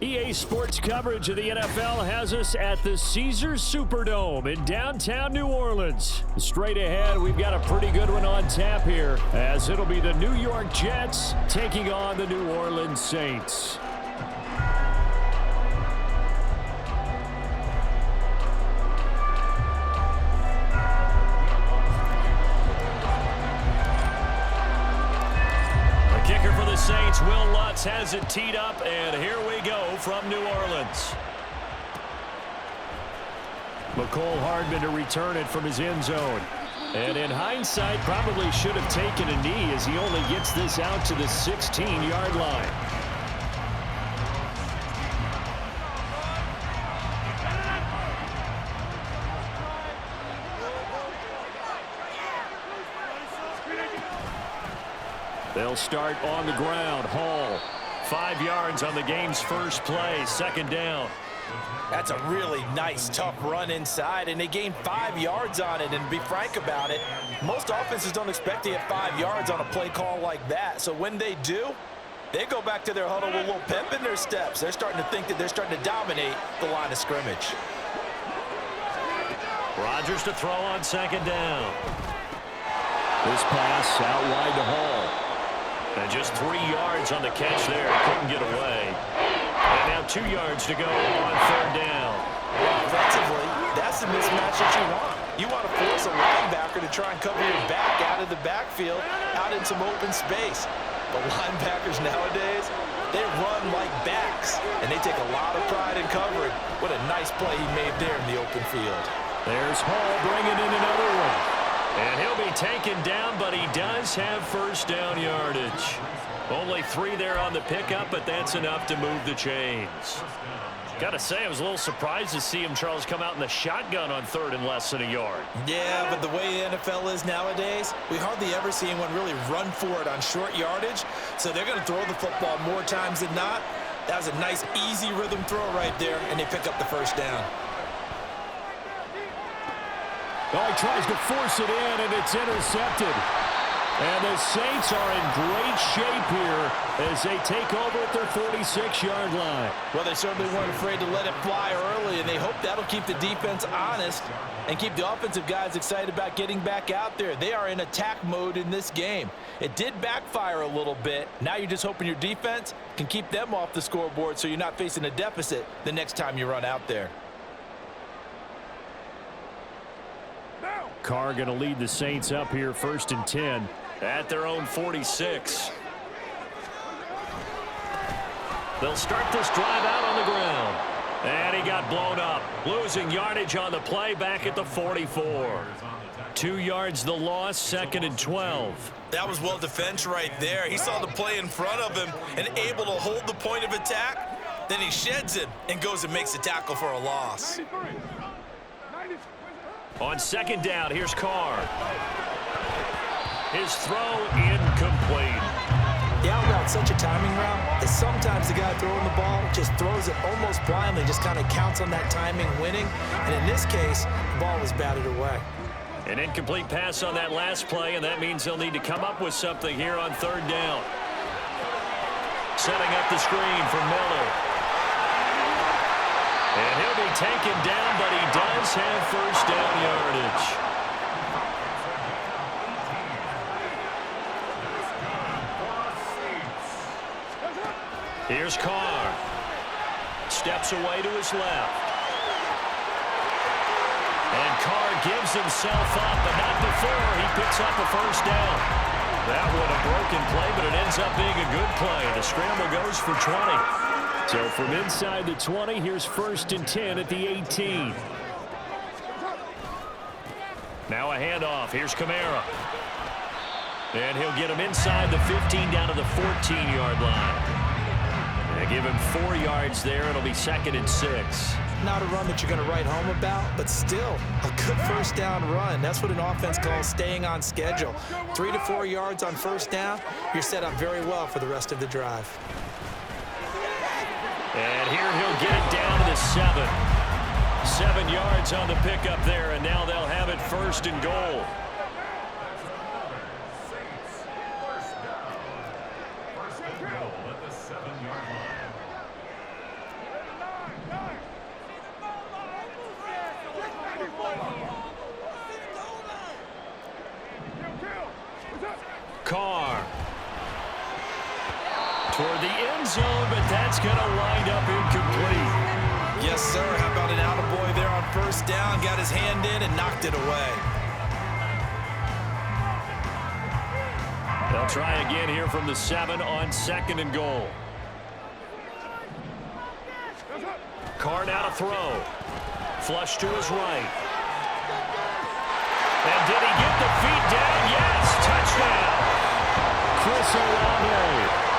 EA Sports coverage of the NFL has us at the Caesars Superdome in downtown New Orleans. Straight ahead, we've got a pretty good one on tap here, as it'll be the New York Jets taking on the New Orleans Saints. Kicker for the Saints, Will Lutz has it teed up, and here we go from New Orleans. McCole Hardman to return it from his end zone. And in hindsight, probably should have taken a knee as he only gets this out to the 16-yard line. They'll start on the ground. Hall, 5 yards on the game's first play, second down. That's a really nice, tough run inside, and they gained 5 yards on it. And to be frank about it, most offenses don't expect to get 5 yards on a play call like that. So when they do, they go back to their huddle with a little pep in their steps. They're starting to think that they're starting to dominate the line of scrimmage. Rodgers to throw on second down. This pass out wide to Hall. And just 3 yards on the catch there. Couldn't get away. And now 2 yards to go on third down. Offensively, that's the mismatch that you want. You want to force a linebacker to try and cover your back out of the backfield, out in some open space. But linebackers nowadays, they run like backs, and they take a lot of pride in covering. What a nice play he made there in the open field. There's Hall bringing in another one. And he'll be taken down, but he does have first down yardage. Only 3 there on the pickup, but that's enough to move the chains. Got to say, I was a little surprised to see him, Charles, come out in the shotgun on third and less than a yard. Yeah, but the way the NFL is nowadays, we hardly ever see anyone really run for it on short yardage. So they're going to throw the football more times than not. That was a nice, easy rhythm throw right there, and they pick up the first down. Oh, he tries to force it in, and it's intercepted. And the Saints are in great shape here as they take over at their 46-yard line. Well, they certainly weren't afraid to let it fly early, and they hope that'll keep the defense honest and keep the offensive guys excited about getting back out there. They are in attack mode in this game. It did backfire a little bit. Now you're just hoping your defense can keep them off the scoreboard so you're not facing a deficit the next time you run out there. Carr going to lead the Saints up here, 1st and 10 at their own 46. They'll start this drive out on the ground. And he got blown up. Losing yardage on the play back at the 44. 2 yards the loss, 2nd and 12. That was well defense right there. He saw the play in front of him and able to hold the point of attack. Then he sheds it and goes and makes a tackle for a loss. On second down, here's Carr. His throw incomplete. The out route, such a timing route, that sometimes the guy throwing the ball just throws it almost blindly, just kind of counts on that timing winning. And in this case, the ball was batted away. An incomplete pass on that last play, and that means they'll need to come up with something here on third down. Setting up the screen for Miller. And he'll be taken down, but he does have first down yardage. Here's Carr. Steps away to his left. And Carr gives himself up, but not before he picks up a first down. That one a broken play, but it ends up being a good play. The scramble goes for 20. So from inside the 20, here's 1st and 10 at the 18. Now a handoff. Here's Kamara. And he'll get him inside the 15 down to the 14-yard line. They give him 4 yards there. It'll be 2nd and 6. Not a run that you're going to write home about, but still a good first down run. That's what an offense calls staying on schedule. 3 to 4 yards on first down, you're set up very well for the rest of the drive. And here he'll get it down to the 7. 7 yards on the pickup there, and now they'll have it 1st and goal. end zone, but that's going to wind up incomplete. Yes, sir. How about an attaboy there on first down? Got his hand in and knocked it away. They'll try again here from the 7 on 2nd and goal. Carr now to throw. Flush to his right. And did he get the feet down? Yes, touchdown. Chris Olave,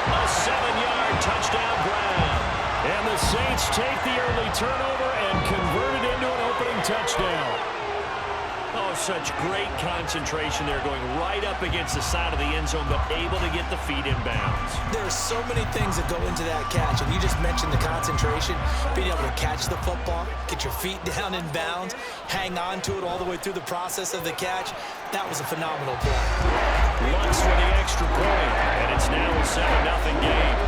a 7-yard touchdown grab. And the Saints take the early turnover and convert it into an opening touchdown. Oh, such great concentration there, going right up against the side of the end zone, but able to get the feet in bounds. There's so many things that go into that catch, and you just mentioned the concentration, being able to catch the football, get your feet down in bounds, hang on to it all the way through the process of the catch. That was a phenomenal play. Lutz for the extra point, and it's now a 7-0 game.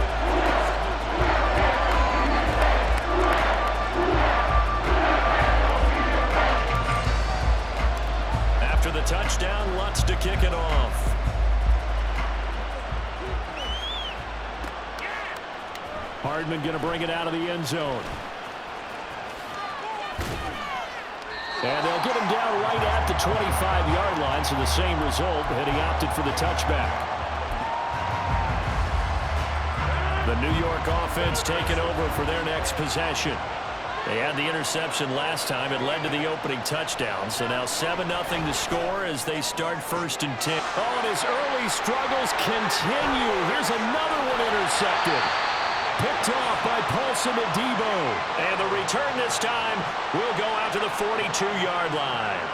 After the touchdown, Lutz to kick it off. Hardman going to bring it out of the end zone. And they'll get him down right at the 25-yard line, so the same result, but he opted for the touchback. The New York offense taking over for their next possession. They had the interception last time. It led to the opening touchdown. So now 7-0 to score as they start 1st and 10. Oh, and his early struggles continue. Here's another one intercepted. Picked off by Paulson Adebo. And the return this time will go out to the 42-yard line.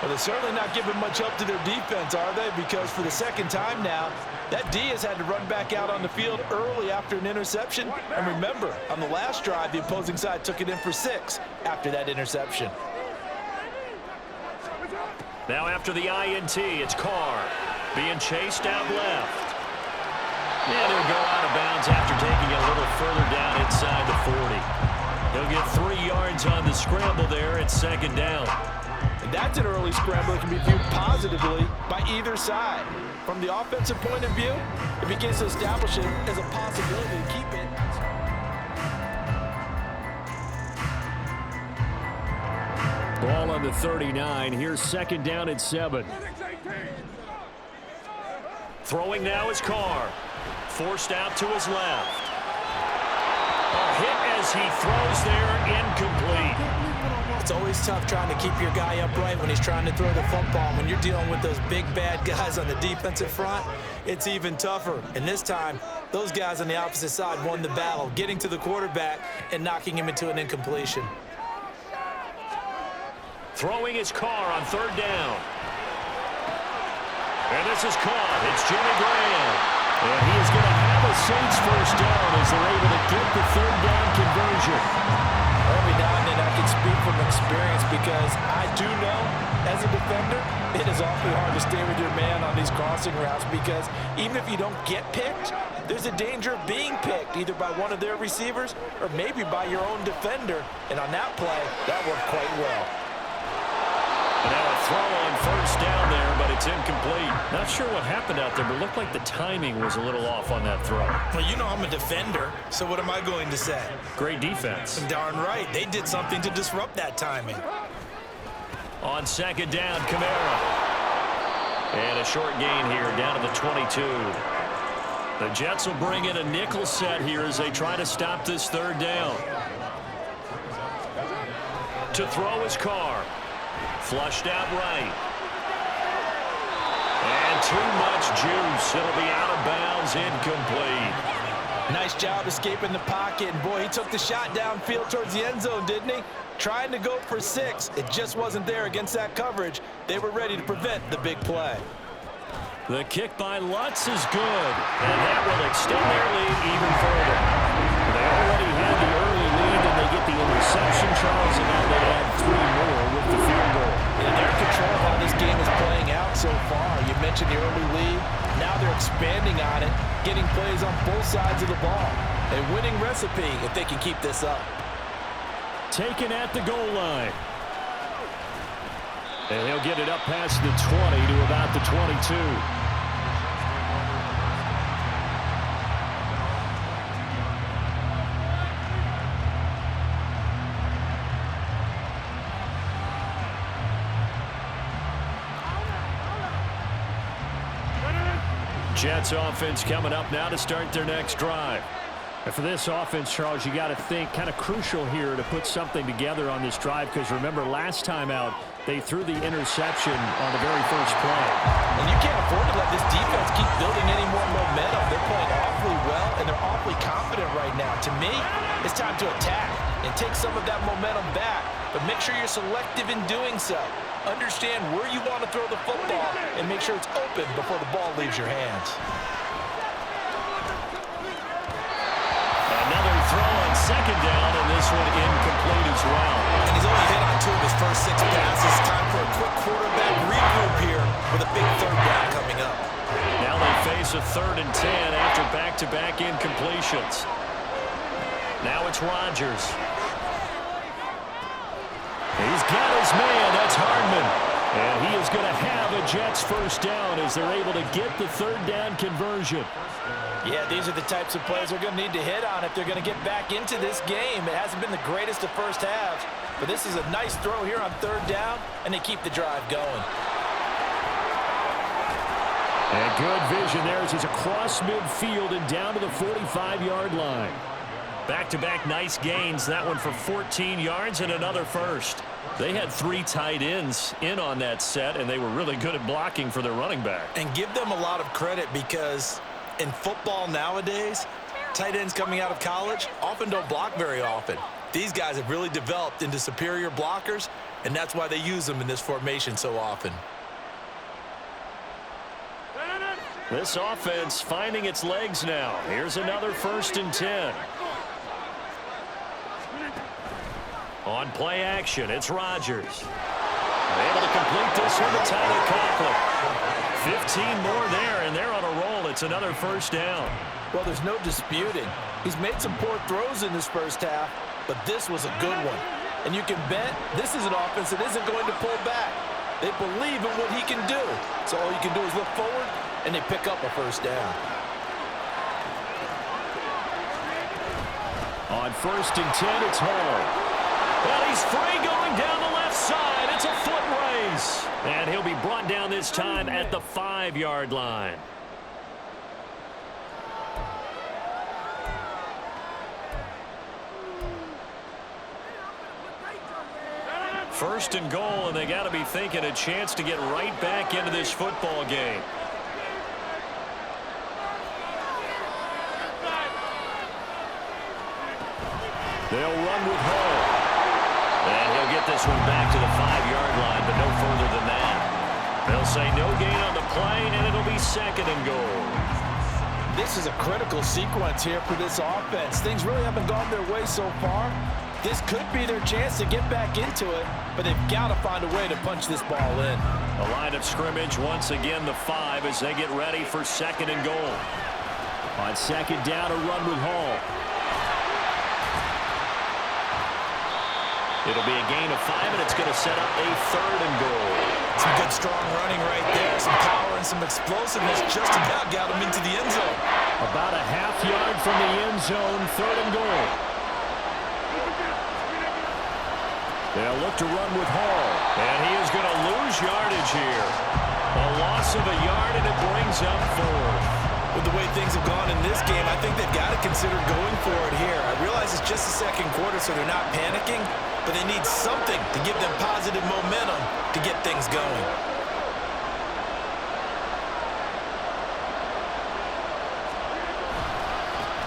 Well, they're certainly not giving much up to their defense, are they? Because for the second time now, that D has had to run back out on the field early after an interception. And remember, on the last drive, the opposing side took it in for 6 after that interception. Now after the INT, it's Carr being chased out left. And he'll go out of bounds after taking it a little further down inside the 40. He'll get 3 yards on the scramble there at 2nd down. And that's an early scramble that can be viewed positively by either side. From the offensive point of view, it begins to establish it as a possibility to keep it. Ball on the 39. Here's 2nd down at 7. Throwing now is Carr. Forced out to his left. A hit as he throws there, incomplete. It's always tough trying to keep your guy upright when he's trying to throw the football. When you're dealing with those big, bad guys on the defensive front, it's even tougher. And this time, those guys on the opposite side won the battle, getting to the quarterback and knocking him into an incompletion. Throwing his Carr on 3rd down. And this is caught. It's Jimmy Graham. And he is going to have a Saints 1st down as they're able to get the 3rd down conversion. Every now and then I can speak from experience because I do know, as a defender, it is awfully hard to stay with your man on these crossing routes because even if you don't get picked, there's a danger of being picked either by one of their receivers or maybe by your own defender. And on that play, that worked quite well. And now a throw on 1st down there, but it's incomplete. Not sure what happened out there, but it looked like the timing was a little off on that throw. Well, you know I'm a defender, so what am I going to say? Great defense. Darn right. They did something to disrupt that timing. On 2nd down, Kamara. And a short gain here down to the 22. The Jets will bring in a nickel set here as they try to stop this 3rd down. To throw his Carr. Flushed out right. And too much juice. It'll be out of bounds, incomplete. Nice job escaping the pocket. And boy, he took the shot downfield towards the end zone, didn't he? Trying to go for 6. It just wasn't there against that coverage. They were ready to prevent the big play. The kick by Lutz is good. And that will extend their lead even further. They already had the early lead, and they get the interception, Charles, and now they add 3 more with the field goal. And they're in control of how this game is playing out so far. You mentioned the early lead. Now they're expanding on it, getting plays on both sides of the ball. A winning recipe if they can keep this up. Taken at the goal line. And he'll get it up past the 20 to about the 22. Jets offense coming up now to start their next drive. And for this offense, Charles, you got to think kind of crucial here to put something together on this drive, because remember last time out they threw the interception on the very first play. And you can't afford to let this defense keep building any more momentum. They're playing awfully well, and they're awfully confident right now. To me, it's time to attack and take some of that momentum back, but make sure you're selective in doing so. Understand where you want to throw the football and make sure it's open before the ball leaves your hands. Another throw on second down, and this one incomplete as well. And he's only hit on 2 of his first 6 passes. Time for a quick quarterback regroup here with a big third down coming up. Now they face a 3rd and 10 after back-to-back incompletions. Now it's Rodgers. He's got his man. That's Hardman. And he is going to have a Jets first down as they're able to get the 3rd down conversion. Yeah, these are the types of plays they're going to need to hit on if they're going to get back into this game. It hasn't been the greatest of first halves, but this is a nice throw here on 3rd down, and they keep the drive going. And good vision there as he's across midfield and down to the 45-yard line. Back-to-back nice gains, that one for 14 yards and another first. They had 3 tight ends in on that set, and they were really good at blocking for their running back. And give them a lot of credit, because in football nowadays, tight ends coming out of college often don't block very often. These guys have really developed into superior blockers, and that's why they use them in this formation so often. This offense finding its legs now. Here's another 1st and 10. On play action, it's Rodgers. Able to complete this one to Tyler Conklin. 15 more there, and they're on a roll. It's another first down. Well, there's no disputing. He's made some poor throws in this first half, but this was a good one. And you can bet this is an offense that isn't going to pull back. They believe in what he can do. So all you can do is look forward, and they pick up a first down. On 1st and 10, it's Hall. And he's free going down the left side. It's a foot race. And he'll be brought down this time at the 5-yard line. First and goal, and they got to be thinking a chance to get right back into this football game. They'll run with Hall. And he'll get this one back to the 5-yard line, but no further than that. They'll say no gain on the play, and it'll be 2nd and goal. This is a critical sequence here for this offense. Things really haven't gone their way so far. This could be their chance to get back into it, but they've got to find a way to punch this ball in. A line of scrimmage, once again the 5 as they get ready for 2nd and goal. On 2nd down, a run with Hall. It'll be a gain of 5, and it's going to set up a 3rd and goal. Some good strong running right there, some power and some explosiveness. Just about got him into the end zone. About a half yard from the end zone, 3rd and goal. They'll look to run with Hall, and he is going to lose yardage here. A loss of a yard, and it brings up 4th. With the way things have gone in this game, I think they've got to consider going for it here. I realize it's just the 2nd quarter, so they're not panicking, but they need something to give them positive momentum to get things going.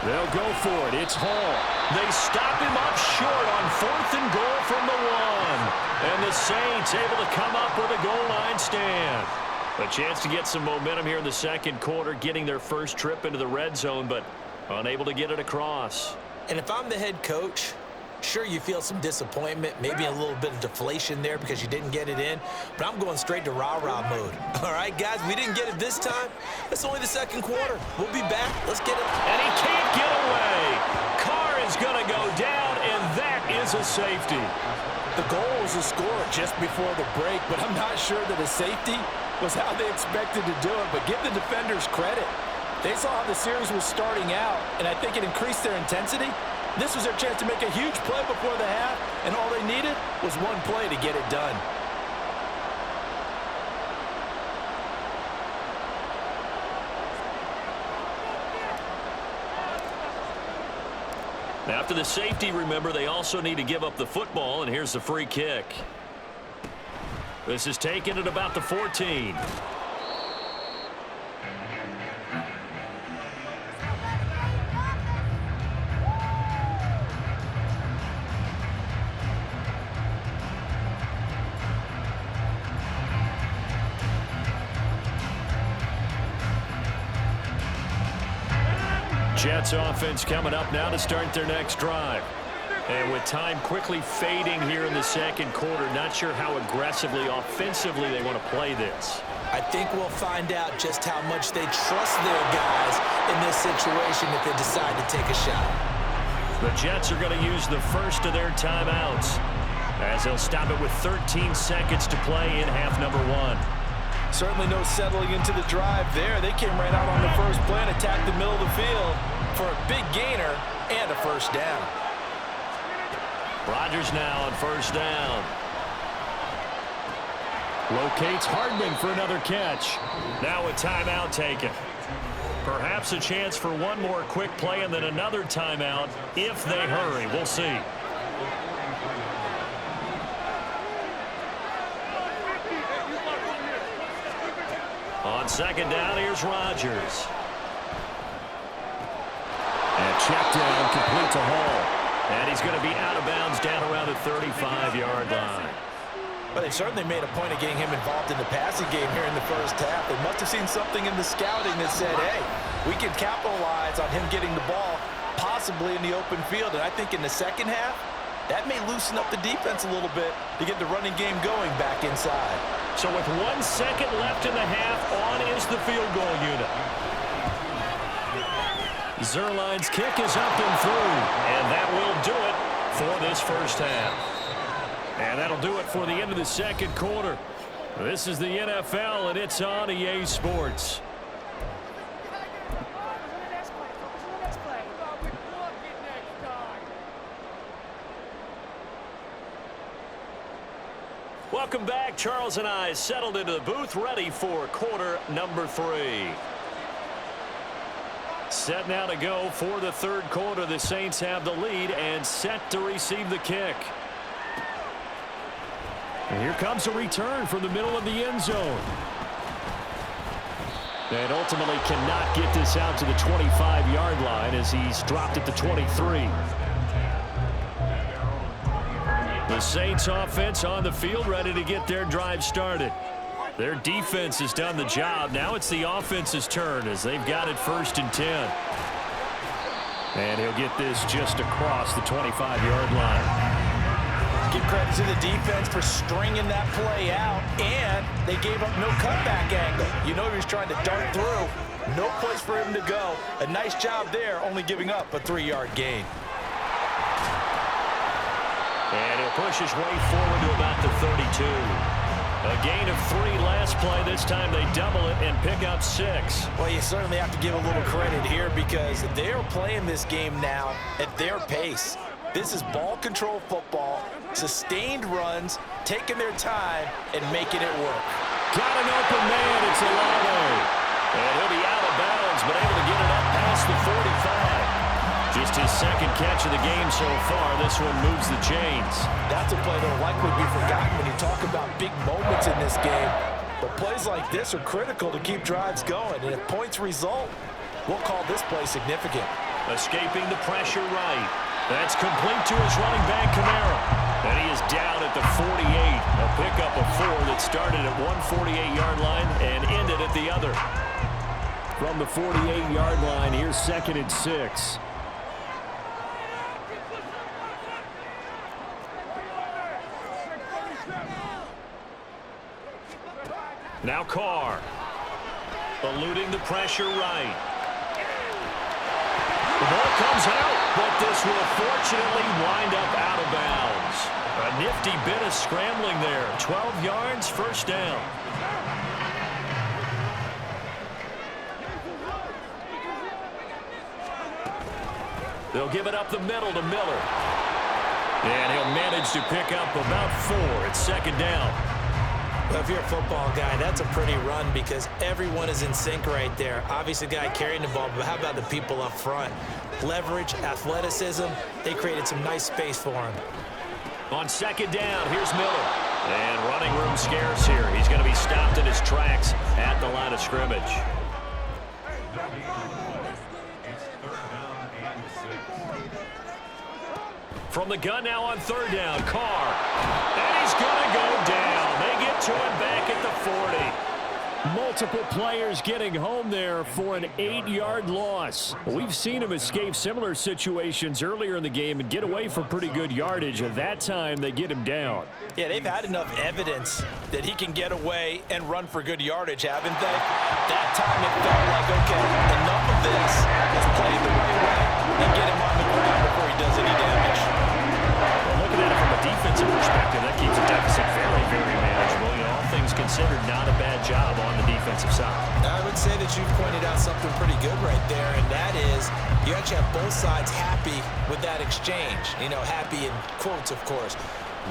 They'll go for it. It's Hall. They stop him up short on 4th and goal from the 1. And the Saints able to come up with a goal line stand. A chance to get some momentum here in the 2nd quarter, getting their first trip into the red zone, but unable to get it across. And if I'm the head coach, sure, you feel some disappointment, maybe a little bit of deflation there because you didn't get it in, but I'm going straight to rah-rah mode. All right, guys, we didn't get it this time. It's only the 2nd quarter. We'll be back. Let's get it. And he can't get away. Carr is going to go down, and that is a safety. The goal was a score just before the break, but I'm not sure that a safety was how they expected to do it, but give the defenders credit. They saw how the series was starting out, and I think it increased their intensity. This was their chance to make a huge play before the half, and all they needed was one play to get it done. After the safety, remember, they also need to give up the football, and here's the free kick. This is taken at about the 14. Jets offense coming up now to start their next drive. And with time quickly fading here in the second quarter, not sure how aggressively, offensively they want to play this. I think we'll find out just how much they trust their guys in this situation if they decide to take a shot. The Jets are going to use the first of their timeouts, as they'll stop it with 13 seconds to play in half number 1. Certainly no settling into the drive there. They came right out on the first play and attacked the middle of the field for a big gainer and a first down. Rodgers now on first down. Locates Hardman for another catch. Now a timeout taken. Perhaps a chance for one more quick play and then another timeout if they hurry. We'll see. On second down, here's Rodgers. And check down, complete to Hall. And he's going to be out of bounds down around the 35-yard line. But they certainly made a point of getting him involved in the passing game here in the first half. They must have seen something in the scouting that said, hey, we can capitalize on him getting the ball possibly in the open field. And I think in the second half, that may loosen up the defense a little bit to get the running game going back inside. So with 1 second left in the half, on is the field goal unit. Zerline's kick is up and through, and that will do it for this first half. And that'll do it for the end of the second quarter. This is the NFL, and it's on EA Sports. Welcome back. Charles and I settled into the booth, ready for quarter number 3. Set now to go for the third quarter. The Saints have the lead and set to receive the kick. And here comes a return from the middle of the end zone. And ultimately cannot get this out to the 25-yard line as he's dropped at the 23. The Saints offense on the field ready to get their drive started. Their defense has done the job. Now it's the offense's turn as they've got it 1st and 10. And he'll get this just across the 25-yard line. Give credit to the defense for stringing that play out, and they gave up no cutback angle. You know he was trying to dart through. No place for him to go. A nice job there, only giving up a 3-yard gain. And he'll push his way forward to about the 32. A gain of 3 last play. This time they double it and pick up 6. Well, you certainly have to give a little credit here because they're playing this game now at their pace. This is ball control football, sustained runs, taking their time, and making it work. Got an open man. It's Olave. And he'll be out of bounds, but able to get it up past the 45. Just his second catch of the game so far. This one moves the chains. That's a play that will likely be forgotten when you talk about big moments in this game. But plays like this are critical to keep drives going. And if points result, we'll call this play significant. Escaping the pressure right. That's complete to his running back, Kamara. And he is down at the 48. A pickup of 4 that started at one 48-yard line and ended at the other. From the 48-yard line, here's 2nd and 6. Now Carr, eluding the pressure right. The ball comes out, but this will fortunately wind up out of bounds. A nifty bit of scrambling there. 12 yards, first down. They'll give it up the middle to Miller. And he'll manage to pick up about 4 at 2nd down. If you're a football guy, that's a pretty run because everyone is in sync right there. Obviously, the guy carrying the ball, but how about the people up front? Leverage, athleticism, they created some nice space for him. On second down, here's Miller. And running room scarce here. He's going to be stopped in his tracks at the line of scrimmage. From the gun now on third down, Carr. And he's going to go down. They get to him back at the 40. Multiple players getting home there for an 8-yard loss. We've seen him escape similar situations earlier in the game and get away for pretty good yardage. At that time, they get him down. Yeah, they've had enough evidence that he can get away and run for good yardage, haven't they? That time it felt like, okay, enough of this. Let's play it the right way and get him on the ground before he does any damage. Well, looking at it from a defensive perspective, that keeps the deficit very, very manageable. You know, all things considered, not a bad job on the defensive side. I would say that you've pointed out something pretty good right there, and that is you actually have both sides happy with that exchange. You know, happy in quotes, of course.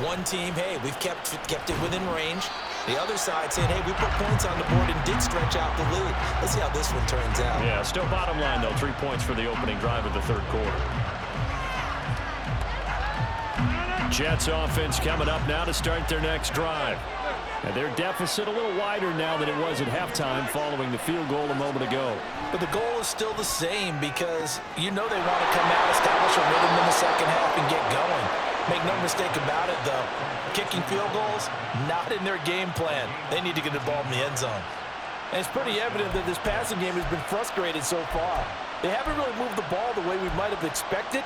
One team, hey, we've kept it within range. The other side saying, hey, we put points on the board and did stretch out the lead. Let's see how this one turns out. Yeah, still bottom line, though, 3 points for the opening drive of the third quarter. Jets offense coming up now to start their next drive. And their deficit a little wider now than it was at halftime following the field goal a moment ago. But the goal is still the same because you know they want to come out, establish a rhythm in the second half, and get going. Make no mistake about it, though. Kicking field goals, not in their game plan. They need to get the ball in the end zone. And it's pretty evident that this passing game has been frustrated so far. They haven't really moved the ball the way we might have expected,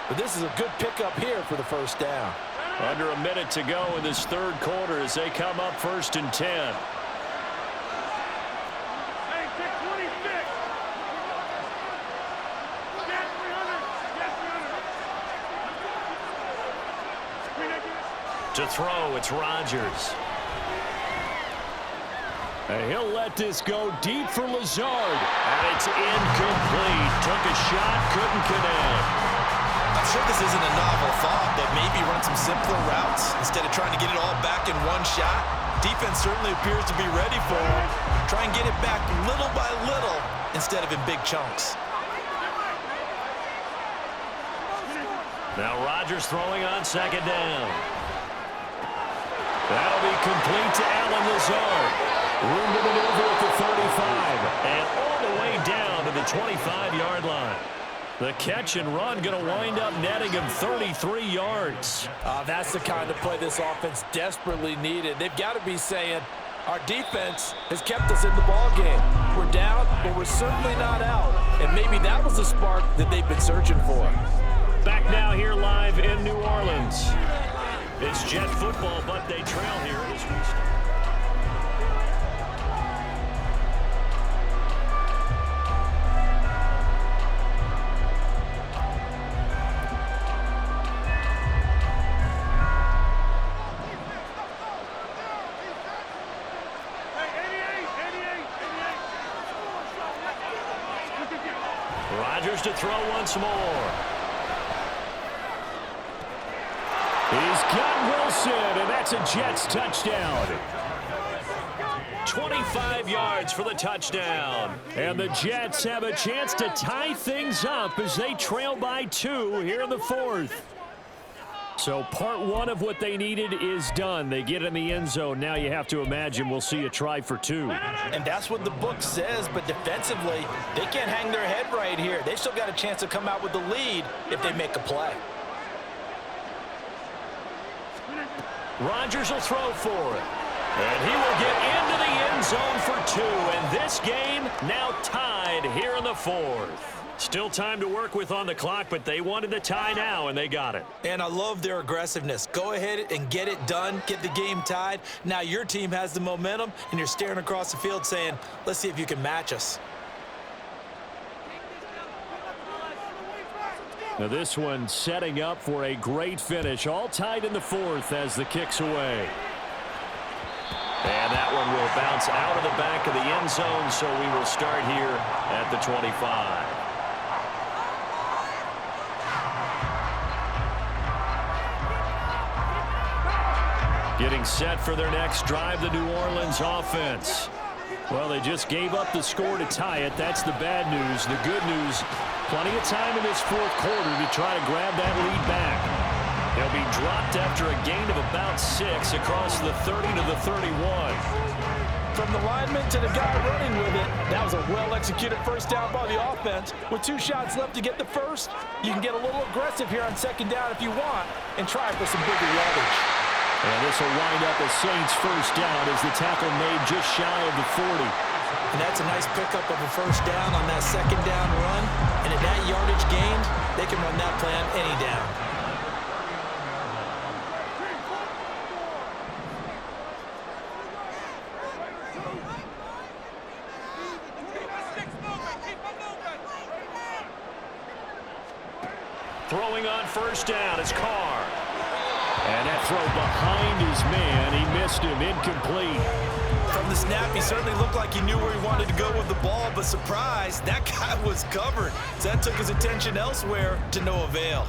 but this is a good pickup here for the first down. Under a minute to go in this third quarter as they come up 1st and 10. To throw, it's Rodgers. And he'll let this go deep for Lazard. And it's incomplete. Took a shot, couldn't connect. I'm sure this isn't a novel thought, but maybe run some simpler routes instead of trying to get it all back in one shot. Defense certainly appears to be ready for him. Try and get it back little by little instead of in big chunks. Now Rodgers throwing on second down. That'll be complete to Allen Lazard. Room to maneuver at the 35. And all the way down to the 25-yard line. The catch and run going to wind up netting him 33 yards. That's the kind of play this offense desperately needed. They've got to be saying, our defense has kept us in the ball game. We're down, but we're certainly not out. And maybe that was the spark that they've been searching for. Back now here live in New Orleans. It's Jet football, but they trail here as we start. Rodgers to throw once more. He's got Wilson, and that's a Jets touchdown. 25 yards for the touchdown. And the Jets have a chance to tie things up as they trail by 2 here in the fourth. So part one of what they needed is done. They get in the end zone. Now you have to imagine we'll see a try for 2. And that's what the book says, but defensively, they can't hang their head right here. They've still got a chance to come out with the lead if they make a play. Rodgers will throw for it. And he will get into the end zone for 2. And this game now tied here in the fourth. Still time to work with on the clock, but they wanted the tie now, and they got it. And I love their aggressiveness. Go ahead and get it done. Get the game tied. Now your team has the momentum, and you're staring across the field saying, let's see if you can match us. Now this one setting up for a great finish. All tied in the fourth as the kick's away. And that one will bounce out of the back of the end zone, so we will start here at the 25. Getting set for their next drive, the New Orleans offense. Well, they just gave up the score to tie it. That's the bad news. The good news, plenty of time in this fourth quarter to try to grab that lead back. They'll be dropped after a gain of about 6 across the 30 to the 31. From the lineman to the guy running with it, that was a well-executed first down by the offense. With 2 shots left to get the first, you can get a little aggressive here on second down if you want and try for some bigger yardage. And this will wind up a Saints first down as the tackle made just shy of the 40. And that's a nice pickup of a first down on that second down run. And at that yardage gained, they can run that play on any down. Throwing on first down is Carr. And that throw behind his man. He missed him. Incomplete. From the snap, he certainly looked like he knew where he wanted to go with the ball, but surprise, that guy was covered. So that took his attention elsewhere to no avail.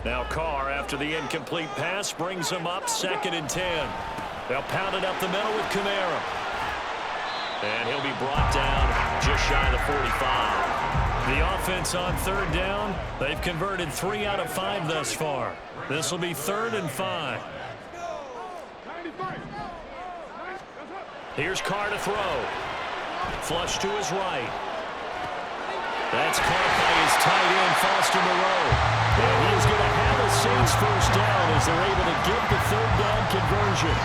Now Carr, after the incomplete pass, brings him up 2nd and 10. They'll pound it up the middle with Kamara. And he'll be brought down just shy of the 45. The offense on 3rd down, they've converted 3 out of 5 thus far. This will be 3rd and 5. Here's Carr to throw. Flush to his right. That's caught by his tight end, Foster Moreau. And he's going to have a Saints first down as they're able to get the 3rd down conversion.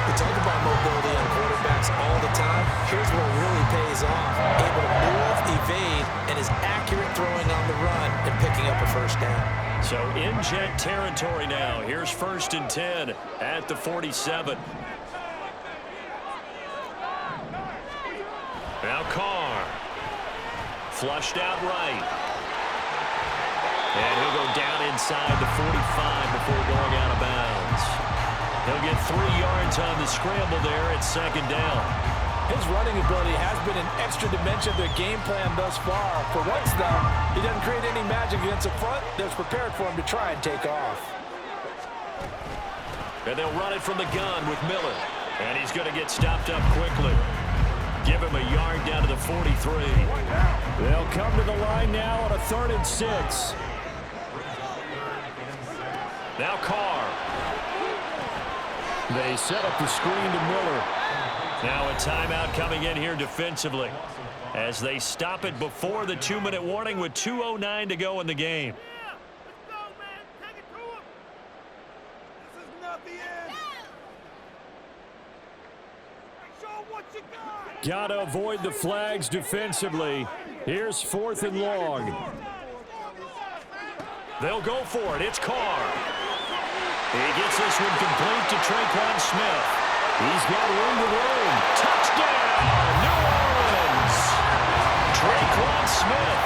We talk about mobility on quarterbacks all the time. Here's where it really pays off. Able to move, evade, and is accurate throwing on the run and picking up a first down. So in jet territory now. Here's 1st and 10 at the 47. Now Carr. Flushed out right. And he'll go down inside the 45 before going out of bounds. He'll get 3 yards on the scramble there at 2nd down. His running ability has been an extra dimension of their game plan thus far. For once, though, he doesn't create any magic against the front that's prepared for him to try and take off. And they'll run it from the gun with Miller. And he's going to get stopped up quickly. Give him a yard down to the 43. They'll come to the line now on a 3rd and 6. Now Carr. They set up the screen to Miller. Now a timeout coming in here defensively as they stop it before the 2-minute warning with 2:09 to go in the game. Let's go, man. Take it to him. This is not the end. Show him what you got. Gotta avoid the flags defensively. Here's 4th and long. They'll go for it. It's Carr. He gets this one complete to Traquan Smith. He's got room to roam. Touchdown, New Orleans. Traquan Smith,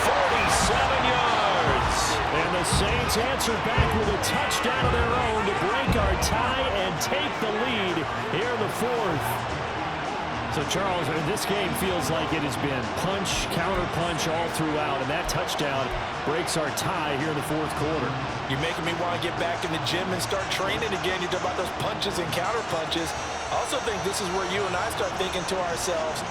47 yards. And the Saints answer back with a touchdown of their own to break our tie and take the lead here in the 4th. So, Charles, this game feels like it has been punch, counter-punch all throughout, and that touchdown breaks our tie here in the 4th quarter. You're making me want to get back in the gym and start training again. You talk about those punches and counter-punches. I also think this is where you and I start thinking to ourselves,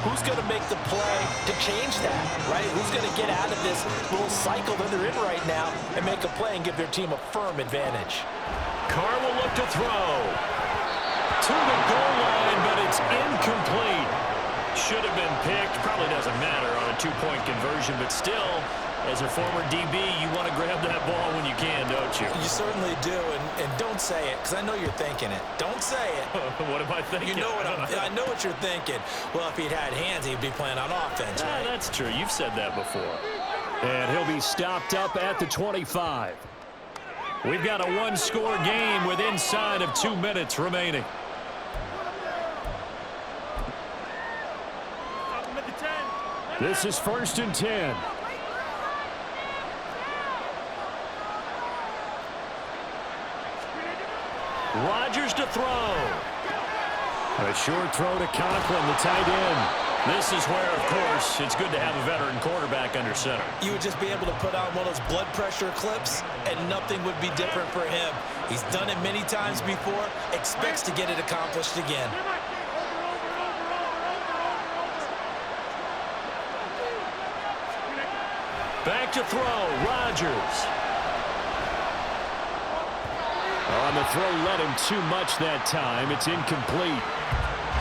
who's going to make the play to change that, right? Who's going to get out of this little cycle that they're in right now and make a play and give their team a firm advantage? Carr will look to throw. To the goal line, but it's incomplete. Should have been picked. Probably doesn't matter on a 2-point conversion, but still, as a former DB, you want to grab that ball when you can, don't you? You certainly do, and don't say it, because I know you're thinking it. Don't say it. What am I thinking? You know what I know what you're thinking. Well, if he'd had hands, he'd be playing on offense, right? That's true. You've said that before. And he'll be stopped up at the 25. We've got a 1-score game with inside of 2 minutes remaining. This is 1st and 10. Rodgers to throw. A short throw to Conklin, the tight end. This is where, of course, it's good to have a veteran quarterback under center. You would just be able to put on one of those blood pressure clips, and nothing would be different for him. He's done it many times before, expects to get it accomplished again. Back to throw, Rodgers. On the throw, led him too much that time. It's incomplete.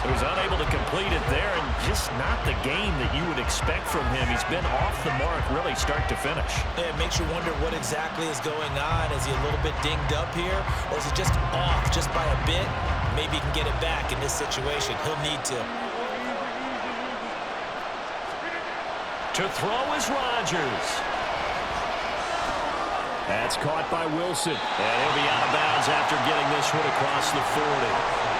So he's unable to complete it there, and just not the game that you would expect from him. He's been off the mark really start to finish. Yeah, it makes you wonder what exactly is going on. Is he a little bit dinged up here, or is he just off just by a bit? Maybe he can get it back in this situation. He'll need to. To throw is Rodgers. That's caught by Wilson. And he'll be out of bounds after getting this one across the 40.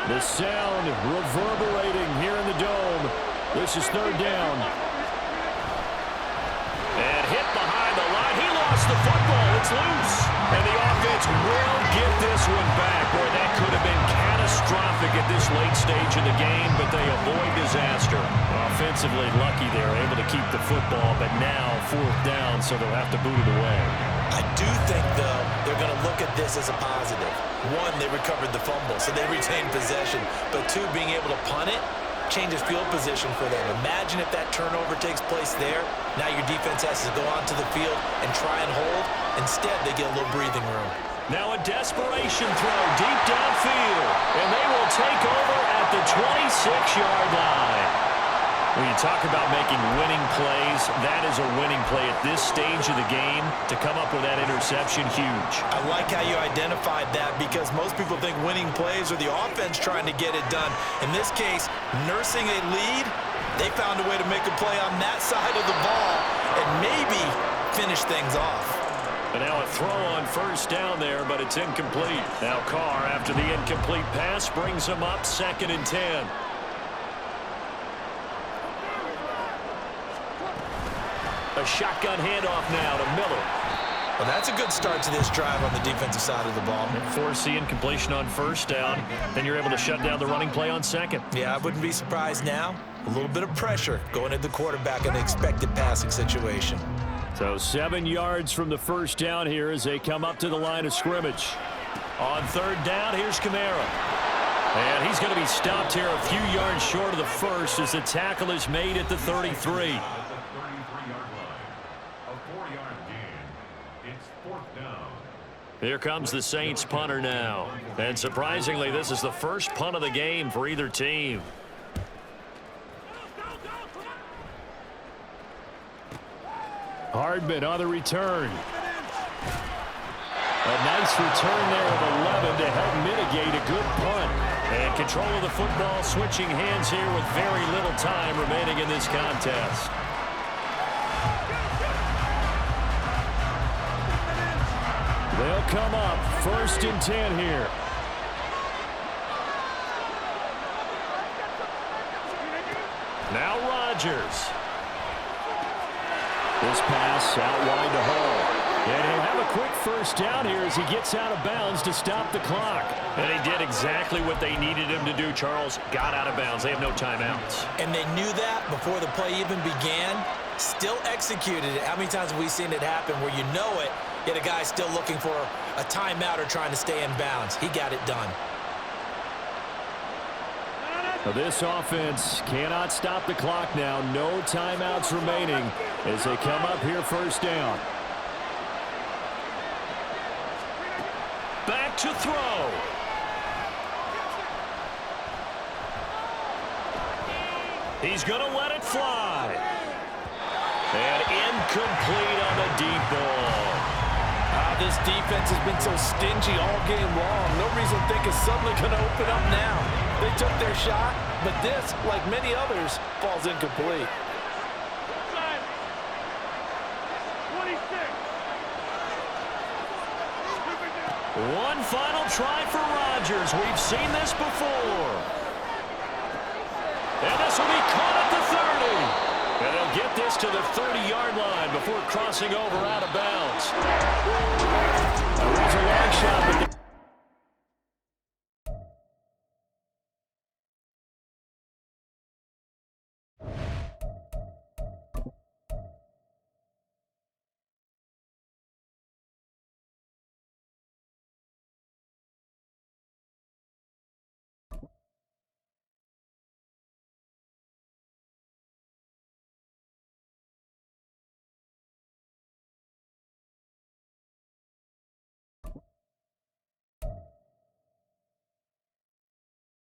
The sound reverberating here in the dome. This is third down. And hit behind the line. He lost the football. It's loose. And the offense will get this one back. Boy, that could have been catastrophic at this late stage in the game, but they avoid disaster. Offensively lucky they're able to keep the football, but now fourth down, so they'll have to boot it away. I do think, though, they're going to look at this as a positive. One, they recovered the fumble, so they retained possession. But two, being able to punt it changes field position for them. Imagine if that turnover takes place there. Now your defense has to go onto the field and try and hold. Instead, they get a little breathing room. Now a desperation throw deep downfield. And they will take over at the 26-yard line. When you talk about making winning plays, that is a winning play at this stage of the game. To come up with that interception, huge. I like how you identified that, because most people think winning plays are the offense trying to get it done. In this case, nursing a lead, they found a way to make a play on that side of the ball and maybe finish things off. And now a throw on first down there, but it's incomplete. Now Carr, after the incomplete pass, brings him up 2nd and 10. A shotgun handoff now to Miller. Well, that's a good start to this drive on the defensive side of the ball. Force the incompletion on first down. Then you're able to shut down the running play on second. Yeah, I wouldn't be surprised now. A little bit of pressure going at the quarterback in an expected passing situation. So 7 yards from the first down here as they come up to the line of scrimmage. On third down, here's Kamara. And he's going to be stopped here a few yards short of the first as the tackle is made at the 33. Here comes the Saints punter now. And surprisingly, this is the first punt of the game for either team. Hardman on the return. A nice return there of 11 to help mitigate a good punt. And control of the football switching hands here with very little time remaining in this contest. They'll come up 1st and 10 here. Now Rodgers. This pass out wide to Hall. And he'll have a quick first down here as he gets out of bounds to stop the clock. And he did exactly what they needed him to do, Charles. Got out of bounds. They have no timeouts. And they knew that before the play even began. Still executed it. How many times have we seen it happen where you know it, yet a guy's still looking for a timeout or trying to stay in bounds? He got it done. This offense cannot stop the clock now. No timeouts remaining as they come up here first down. Back to throw. He's going to let it fly. And incomplete on the deep ball. This defense has been so stingy all game long. No reason to think it's suddenly going to open up now. They took their shot, but this, like many others, falls incomplete. 26. One final try for Rodgers. We've seen this before. And this will be caught at the 30. And they'll get this to the 30-yard line before crossing over out of bounds. That was a long shot, but